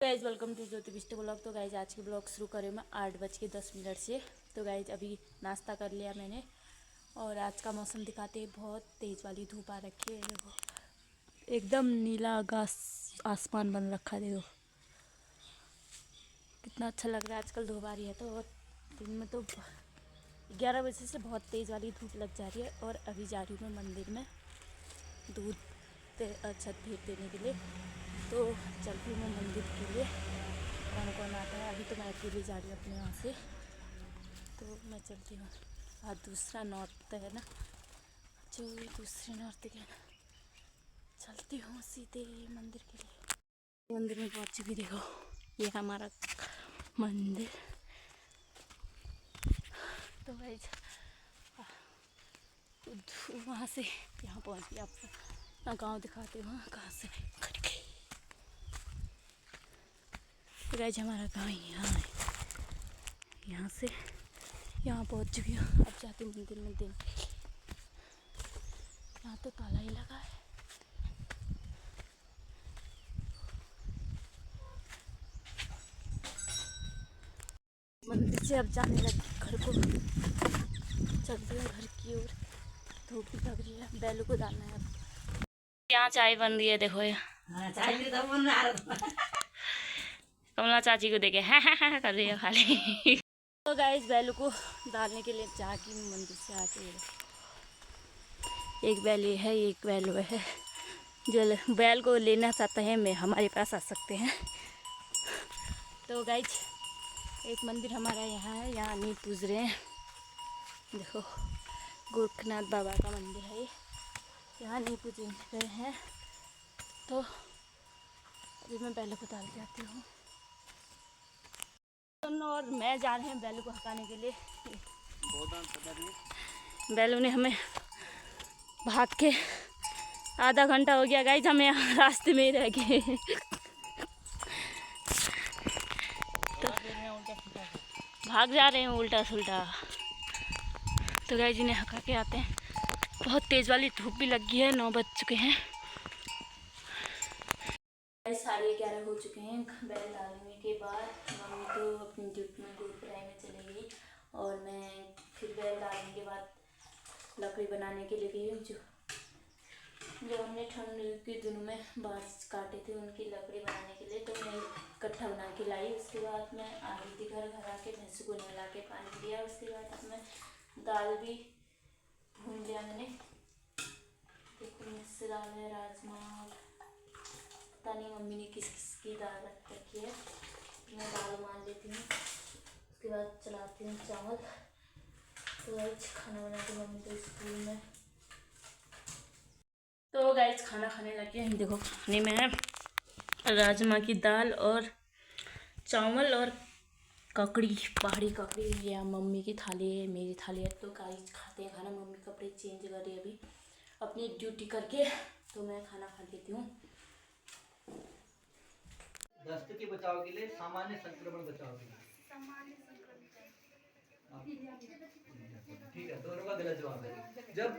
Guys welcome to Jyoti Bisht blog. तो guys आज की ब्लॉग शुरू करें मैं 8:10 से। तो गाइज अभी नाश्ता कर लिया मैंने और आज का मौसम दिखाते हैं। बहुत तेज़ वाली धूप आ रखी है, देखो एकदम नीला आकाश आसमान बन रखा है। देखो कितना अच्छा लग रहा है। आजकल धूप आ रही है तो दिन में तो 11 बजे से बहुत तेज़ वाली धूप लग जा रही है। और अभी जा रही हूँ मैं मंदिर में दूध छत भेंट देने के लिए। तो चलती हूँ मैं मंदिर के लिए। कौन आता है, अभी तो मैं अकेले जा रही हूँ अपने वहाँ से। तो मैं चलती हूँ। आज दूसरा नॉर्थ है ना, जो दूसरे नॉर्थ के चलती हूँ सीधे मंदिर के लिए। मंदिर में पहुँच चुकी, देखो ये हमारा मंदिर। तो भाई वहाँ से यहाँ पहुँच गई। आपको मैं गाँव दिखाती हूँ कहाँ से खट गई। तो गाइज हमारा गाँव यहाँ है, यहाँ से यहाँ पहुँच चुकी हूँ। अब जाती हूँ मंदिर में दिन। यहाँ तो ताला ही लगा है। मंदिर से अब जाने लगी घर को, चलती हूँ घर की ओर। धूप भी लग रही है, बैलों को डालना है अब। यहाँ चाय बन रही है, देखो ये कमला चाची को देखे हाँ हाँ हाँ कर रही है खाली। तो गाइस बैलों को डालने के लिए जाके मंदिर से आके एक बैल ये है, एक बैल वो है। जो बैल को लेना चाहते हैं मैं हमारे पास आ सकते हैं। तो गाइस एक मंदिर हमारा यहाँ है, यहाँ नहीं पूज रहे हैं। देखो गोरखनाथ बाबा का मंदिर है ये, यहाँ नहीं पूजे गए हैं। तो अभी मैं बैलों को डाल के आती हूँ। और मैं जा रहे हैं बैलों को हटाने के लिए। बैलों ने हमें भाग के आधा घंटा हो गया गाइस, हमें यहाँ रास्ते में ही रह गए। तो भाग जा रहे हैं उल्टा सुल्टा। तो गाइस इन्हें हका के आते हैं। बहुत तेज़ वाली धूप भी लगी है, 9 बज चुके हैं। 11:30 हो चुके हैं। बैल डालने के बाद मम्मी तो अपनी ड्यूटी में दूध पिलाने में चली गई और मैं फिर बैल डालने के बाद लकड़ी बनाने के लिए गई हूँ। जो हमने ठंड के दिनों में बाँस काटे थे उनकी लकड़ी बनाने के लिए, तो मैं इकट्ठा बना के लाई। उसके बाद मैं आ गई थी घर आके भैंस को नहला के पानी दिया। उसके बाद अब मैं दाल भी भून लिया मैंने। देखो मिक्स दाल है, राजमा, पता नहीं मम्मी ने किस किस की दाल रख रखी है। मैं दाल मान लेती हूँ, उसके बाद चलाती हूँ चावल। तो गाइस खाना बनाती मम्मी तो स्कूल में। तो गाइस खाना खाने लगे हैं। देखो खाने में है राजमा की दाल और चावल और ककड़ी, पहाड़ी ककड़ी। या मम्मी की थाली है, मेरी थाली है। तो गाइस खाते हैं खाना। मम्मी कपड़े चेंज कर रही है अभी अपनी ड्यूटी करके, तो मैं खाना खा लेती हूँ। दस्त के बचाव के लिए, सामान्य संक्रमण बचाव के लिए। ठीक है, दोनों का गलत जवाब है। जब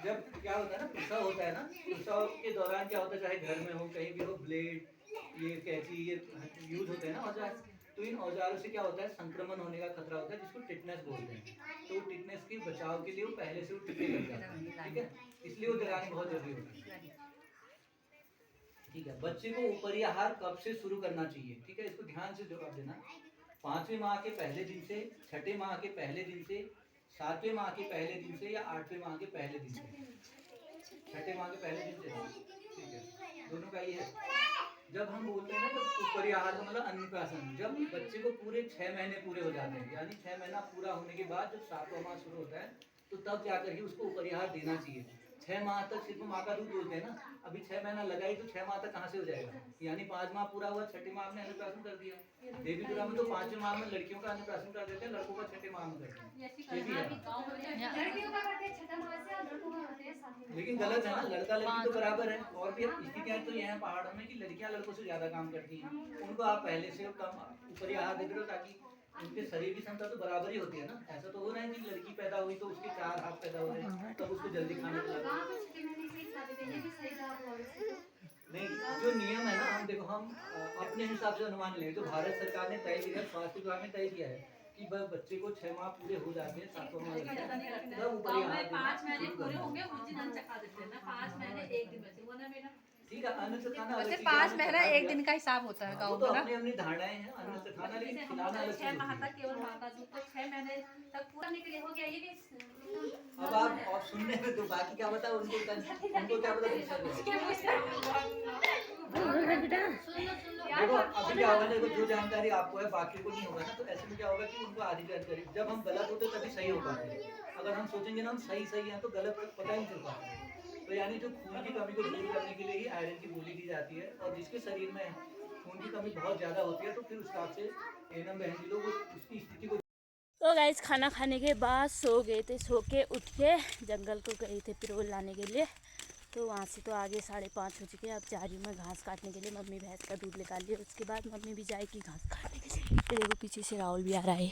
जब क्या होता है ना, प्रसव होता है ना, प्रसव के दौरान क्या होता है, चाहे घर में हो कहीं भी हो, ब्लेड, ये कैंची, ये यूज होते हैं ना औजार। तो इन औजारों से क्या होता है, संक्रमण होने का खतरा होता है, जिसको टिटनेस बोलते हैं। तो टिटनेस के बचाव के लिए वो पहले से वो टिके लग जाता है। ठीक है, इसलिए वो जलानी बहुत जरूरी होती है। ठीक है, बच्चे को ऊपरी आहार कब से शुरू करना चाहिए? ठीक है, इसको ध्यान से जवाब देना। 5वें माह के पहले दिन से, 6ठे माह के पहले दिन से, 7वें माह के पहले दिन से, या 8वें माह के पहले दिन से? 6ठे माह के पहले दिन से। ठीक है, दोनों का ये है। जब हम बोलते हैं ना, जब ऊपरी आहार का मतलब अन्नप्राशन, जब बच्चे को पूरे 6 महीने पूरे हो जाते हैं, यानी 6 महीना पूरा होने के बाद जब 7वां माह शुरू होता है, तो तब जाकर ही उसको ऊपरी आहार देना चाहिए। 6 माह तक सिर्फ माँ का दूध बोलते हैं ना, अभी 6 महीना लगा ही तो 6 माह तक कहाँ से हो जाएगा? यानी 5 माह पूरा हुआ, 6ठे माह में अन्नप्राशन कर दिया। देवी दुर्गा में तो 5वें माह में लड़कियों का अन्नप्राशन कर देते हैं, लड़कों का 6ठे माह में करते हैं। ये भी है, लेकिन गलत है ना, लड़का लड़की तो बराबर है। और भी स्थितियां तो ये है पहाड़ों में कि लड़कियां लड़कों से ज्यादा काम करती हैं, उनको आप पहले से कम ऊपरी आहार देते हो ताकि उनके शरीर की क्षमता तो बराबर ही होती है ना। ऐसा तो हो रहा है कि लड़की पैदा हुई तो उसके 4 हाथ पैदा हो गए, तब उसको जल्दी खाना खिलाते नहीं। जो नियम है ना, हम देखो हम अपने हिसाब से अनुमान लेंगे। जो भारत सरकार ने तय किया है, स्वास्थ्य विभाग ने तय किया है कि बच्चे को 6 माह पूरे हो जाते हैं, 7वां माह लगता है, तब ऊपर यहाँ 5 महीने पूरे होंगे उस दिन अन्न चखा देते हैं ना। 5 महीने 1 दिन बचे वो ना बेटा। ठीक है। अन्न से खाना वैसे 5 महीना 1 दिन का हिसाब होता है वो गाँव तो में ना। अपनी अपनी धारणाएं हैं। अन्न से खाना, लेकिन जैसे खिलाना हम अलग 6 चीज माह होती है। तक केवल माँ का दूध, तो 6 महीने तक पूरा करने के लिए हो गया ये भी। अब आप सुनने में तो बाकी क्या बता, उनको क्या पता देखो अभी क्या होगा, देखो जो जानकारी आपको है बाकी को नहीं होगा ना, तो ऐसे में क्या होगा कि उनको आधी जानकारी, जब हम गलत होते तभी सही हो पाते हैं। अगर हम सोचेंगे ना हम सही हैं तो गलत पता ही नहीं चल पाता है। तो यानी जो खून की कमी को दूर करने के लिए ही आयरन की गोली दी जाती है, और जिसके शरीर में खून की कमी बहुत ज्यादा होती है तो फिर उस हिसाब से एनम बहन जी लोग उसकी स्थिति को। तो गाइस खाना खाने के बाद सो गए थे, सो के उठ के जंगल को गए थे पिरोल लाने के लिए। तो वहाँ से तो आगे 5:30 हो चुके हैं। अब जा रही हूँ मैं घास काटने के लिए। मम्मी भैंस का दूध निकाल लिया, उसके बाद मम्मी भी जाएगी घास काटने के लिए। ये देखो पीछे से राहुल भी आ रहा है।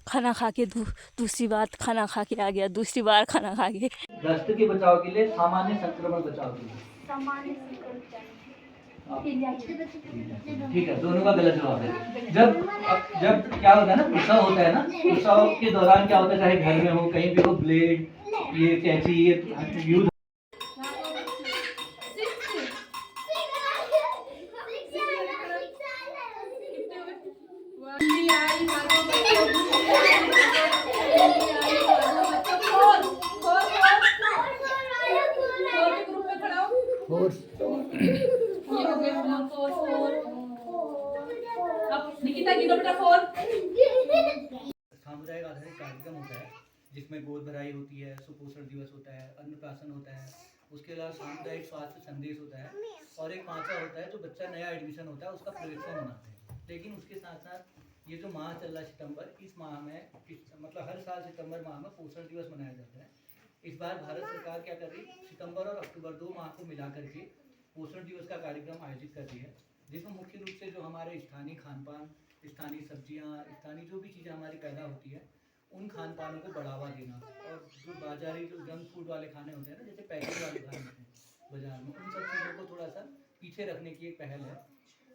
खाना खा के दूसरी बात खाना खा के आ गया, दूसरी बार खाना खा के। दस्त के बचाव के लिए, सामान्य संक्रमण बचाव के लिए। ठीक है, दोनों का गलत जवाब है। जब क्या होता है ना, प्रसव होता है ना, प्रसव के दौरान क्या होता है, चाहे घर में हो कहीं भी हो, ब्लेड, ये कैंची, ये यूज। सामुदायिक आधारित कार्यक्रम होता है जिसमें गोद भराई होती है, सुपोषण दिवस होता है, अन्नप्राशन होता है, उसके अलावा सामुदायिक स्वास्थ्य संदेश होता है, और एक 5वां होता है जो बच्चा नया एडमिशन होता है उसका प्रवेशोत्सव मनाते हैं। लेकिन उसके साथ साथ ये जो माह चल रहा है सितंबर, इस माह में मतलब हर साल सितंबर माह में पोषण दिवस मनाया जाता है। इस बार भारत सरकार क्या कर रही है, सितंबर और अक्टूबर 2 माह को मिला करके पोषण दिवस का कार्यक्रम आयोजित कर रही है, जिसमें मुख्य रूप से जो हमारे स्थानीय खान पान, स्थानीय सब्जियां, स्थानीय जो भी चीज़ें हमारी पैदा होती है उन खान पानों को बढ़ावा देना, और जो बाजारी जो जंक फूड वाले खाने होते हैं ना, जैसे पैकेट वाले खाने होते हैं बाजार में, उन सब चीज़ों को थोड़ा सा पीछे रखने की एक पहल है।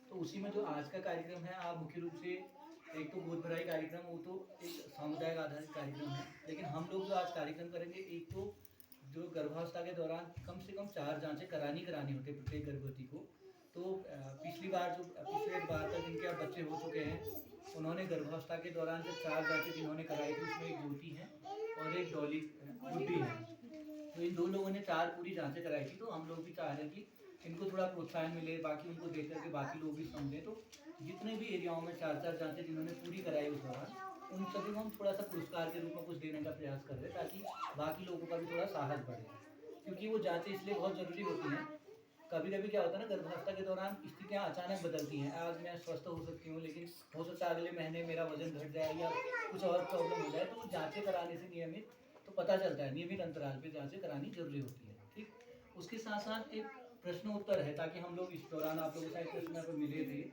तो उसी में जो आज का कार्यक्रम है, आप मुख्य रूप से एक तो गोद भराई कार्यक्रम, वो तो एक सामुदायिक आधारित कार्यक्रम है, लेकिन हम लोग जो आज कार्यक्रम करेंगे, एक तो जो गर्भावस्था के दौरान कम से कम 4 जांचें करानी होती है प्रत्येक गर्भवती को। तो पिछले बार तक जिनके अब बच्चे हो चुके हैं, उन्होंने गर्भावस्था के दौरान जब 4 जांचें जिन्होंने कराई थी, उसमें एक ज्योति है और एक डॉली गुड्डी है। तो इन 2 लोगों ने 4 पूरी जांचें कराई थी। तो हम लोग भी चाह रहे हैं कि इनको थोड़ा प्रोत्साहन मिले, बाकी उनको देख करके बाकी लोग भी समझें। तो जितने भी एरियाओं में 4 जांचें जिन्होंने पूरी कराई उस दौरान, उन सभी को हम थोड़ा सा पुरस्कार के रूप में कुछ देने का प्रयास कर रहे हैं, ताकि बाकी लोगों का भी थोड़ा साहस बढ़े। क्योंकि वो जांचें इसलिए बहुत ज़रूरी होती हैं। कभी कभी क्या होता है ना, गर्भावस्था के दौरान स्थितियाँ अचानक बदलती हैं। आज मैं स्वस्थ हो सकती हूँ, लेकिन हो सकता है अगले महीने मेरा वजन घट जाए या कुछ और प्रॉब्लम हो जाए। तो जांचें कराने से नियमित तो पता चलता है, नियमित अंतराल पे जांचें करानी जरूरी होती है। ठीक, उसके साथ साथ एक प्रश्नोत्तर है, ताकि हम लोग इस दौरान आप लोगों से प्रश्न पर मिले थे,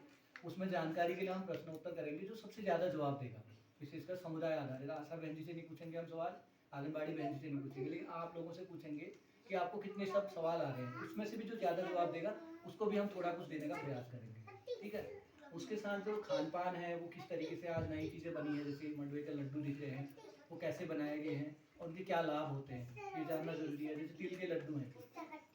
उसमें जानकारी के लिए हम प्रश्नोत्तर करेंगे। जो सबसे ज़्यादा जवाब देगा, विशेषकर समुदाय आधारित, आशा बहन जी से नहीं पूछेंगे हम सवाल, आंगनबाड़ी बहन जी से नहीं पूछेंगे, लेकिन आप लोगों से पूछेंगे कि आपको कितने सब सवाल आ रहे हैं। उसमें से भी जो ज़्यादा जवाब देगा उसको भी हम थोड़ा कुछ देने का प्रयास करेंगे। ठीक है, उसके साथ जो खान पान है वो किस तरीके से आज नई चीज़ें बनी है, जैसे मंडवे के लड्डू दिख रहे हैं, वो कैसे बनाए गए हैं और उनके क्या लाभ होते हैं, ये जानना जरूरी है। जैसे तिल के लड्डू हैं,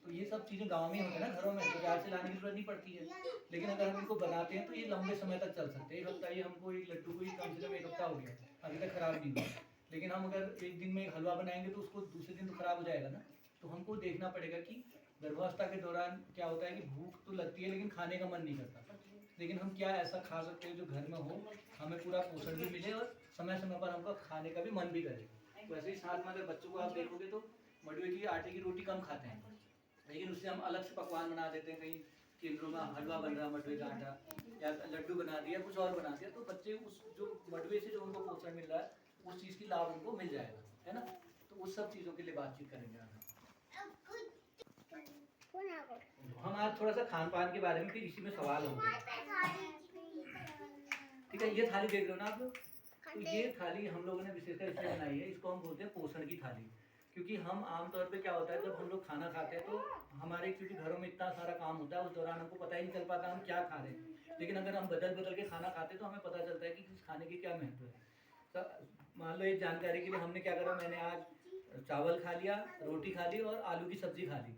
तो ये सब चीज़ें गाँव में होते हैं ना, घरों में, बाजार से लाने की जरूरत नहीं पड़ती है। लेकिन अगर हम इनको बनाते हैं तो ये लंबे समय तक चल सकते हैं। एक हफ्ता, ये हमको एक लड्डू को ही कम से कम 1 हफ्ता हो गया, अभी तक खराब नहीं हुआ। लेकिन हम अगर एक दिन में एक हलवा बनाएंगे तो उसको दूसरे दिन तो खराब हो जाएगा ना। तो हमको देखना पड़ेगा कि गर्भावस्था के दौरान क्या होता है कि भूख तो लगती है लेकिन खाने का मन नहीं करता। लेकिन हम क्या ऐसा खा सकते हैं जो घर में हो, हमें पूरा पोषण भी मिले और समय समय पर हमको खाने का भी मन भी करे। वैसे ही साथ में अगर बच्चों को आप देखोगे तो मडवे की आटे की रोटी कम खाते हैं, लेकिन उससे हम अलग से पकवान बना देते हैं। कहीं केंद्रों में हलवा बन रहा मडवे का आटा, या लड्डू बना दिया, कुछ और बना दिया, तो बच्चे उस जो मडवे से जो उनको पोषण मिल रहा है उस चीज़ की लाभ उनको मिल जाएगा, है ना। तो उस सब चीज़ों के लिए बातचीत करेंगे आज हम आज थोड़ा सा खान पान के बारे में, फिर इसी में सवाल होंगे। ठीक है, ये थाली देख रहे हो ना आप लोग, तो ये थाली हम लोगों ने विशेषकर इसलिए बनाई है, इसको हम बोलते हैं पोषण की थाली। क्योंकि हम आमतौर पे क्या होता है, जब हम लोग खाना खाते हैं तो हमारे क्योंकि घरों में इतना सारा काम होता है, उस दौरान हमको पता ही नहीं चल पाता हम क्या खा रहे हैं। लेकिन अगर हम बदल बदल के खाना खाते हैं तो हमें पता चलता है कि किस खाने की क्या महत्व है। तो मान लो एक जानकारी के लिए हमने क्या करा, मैंने आज चावल खा लिया, रोटी खा ली और आलू की सब्जी खा ली,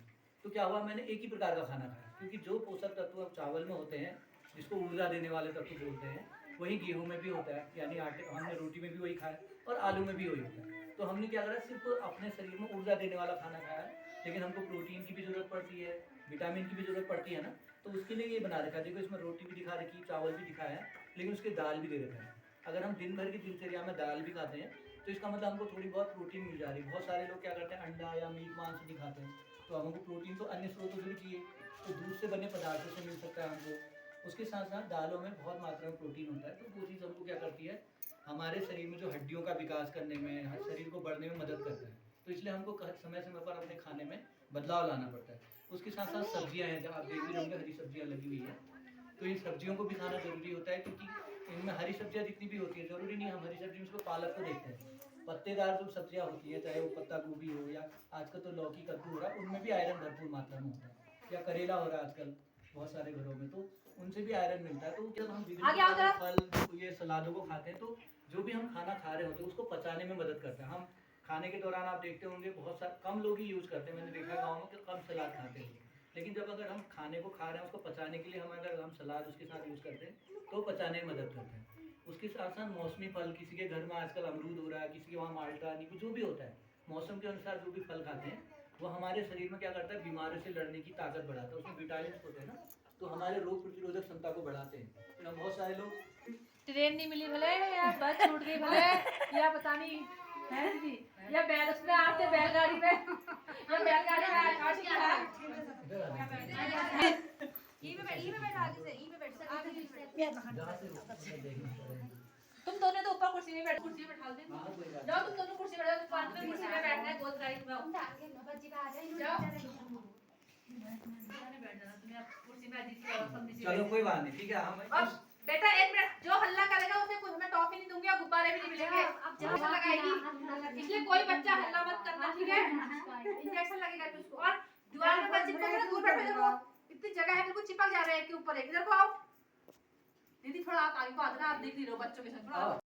तो क्या हुआ, मैंने एक ही प्रकार का खाना खाया। क्योंकि जो पोषक तत्व चावल में होते हैं, जिसको ऊर्जा देने वाले तत्व बोलते हैं, वही गेहूं में भी होता है, यानी आटे, हमने रोटी में भी वही खाया और आलू में भी वही होता है। तो हमने क्या करा, सिर्फ अपने शरीर में ऊर्जा देने वाला खाना खाया, लेकिन हमको प्रोटीन की भी जरूरत पड़ती है, विटामिन की भी जरूरत पड़ती है ना, तो उसके लिए ये बना रखा है। देखो इसमें रोटी भी दिखा रखी, चावल भी दिखाया है, लेकिन उसके दाल भी दे रखा है। अगर हम दिन भर की दिनचर्या में दाल भी खाते हैं तो इसका मतलब हमको थोड़ी बहुत प्रोटीन मिल जा रही है। बहुत सारे लोग क्या करते हैं, अंडा या मीट मांस नहीं खाते हैं, तो हमको प्रोटीन तो अन्य स्रोतों से भी चाहिए, तो दूध से बने पदार्थों से मिल सकता है हमको। उसके साथ साथ दालों में बहुत मात्रा में प्रोटीन होता है, तो वो चीज़ हमको क्या करती है, हमारे शरीर में जो हड्डियों का विकास करने में, शरीर को बढ़ने में मदद करता है। तो इसलिए हमको समय समय पर अपने खाने में बदलाव लाना पड़ता है। उसके साथ साथ सब्जियां हैं, जब आप देख भी होंगे हरी सब्जियां लगी हुई है, तो इन सब्जियों को भी खाना जरूरी होता है। क्योंकि इनमें हरी सब्जियां जितनी भी होती है, जरूरी नहीं हम हरी सब्जी में उसको पालक को देखते हैं, पत्तेदार जो सब्जियां होती है, चाहे वो पत्ता गोभी हो या आजकल तो लौकी कद्दू हो रहा है, उनमें भी आयरन भरपूर मात्रा में होता है, या करेला हो रहा है आजकल बहुत सारे घरों में, तो उनसे भी आयरन मिलता है। तो जब हम विभिन्न फल, ये सलादों को खाते हैं, तो जो भी हम खाना खा रहे होते हैं उसको पचाने में मदद करता है। हम खाने के दौरान आप देखते होंगे बहुत सारे कम लोग ही यूज़ करते हैं, मैंने देखा गाँव में कि कम सलाद खाते हैं, लेकिन जब अगर हम खाने को खा रहे हैं उसको पचाने के लिए हम अगर हम सलाद उसके साथ यूज़ करते हैं तो पचाने में मदद करते हैं। उसके साथ साथ मौसमी फल, किसी के घर में आजकल अमरूद हो रहा है, किसी के वहाँ माल्टा, नींबू, जो भी होता है, मौसम के अनुसार जो भी फल खाते हैं वो हमारे शरीर में क्या करता है, बीमारियों से लड़ने की ताकत बढ़ाता है। उसमें विटामिन होते हैं ना, तो हमारे रोग प्रतिरोधक क्षमता को बढ़ाते हैं। तो बहुत सारे लोग ट्रेन नहीं मिली भले, या बस छूट गई भले, या पता नहीं है दीदी, या बैल उसमें आते बैलगाड़ी में, या बैलगाड़ी में आशी तुम दोनों तो ऊपर कुर्सी में बैठ, कुर्सी में बैठा दे, जाओ तुम दोनों कुर्सी में बैठो, पांच में कुर्सी में बैठना है, गोद गाड़ी में जाओ, बैठ जाना तुम्हें कुर्सी में, अजीब चलो कोई बात नहीं, ठीक है। हम अब बेटा एक मिनट, जो हल्ला करेगा उसे कुछ मैं टॉफी नहीं दूंगी और गुब्बारे भी नहीं मिलेंगे, इंजेक्शन लगाएगी, इसलिए कोई बच्चा हल्ला मत करना, ठीक है, इंजेक्शन लगेगा फिर उसको। और दीवार में बच्चे को दूर बैठो, देखो इतनी जगह है, बिल्कुल चिपक जा रहे हैं, के ऊपर एक, इधर को आओ दीदी, थोड़ा आप आगे को आ जाना, आप देख नहीं रहे हो बच्चों के साथ, थोड़ा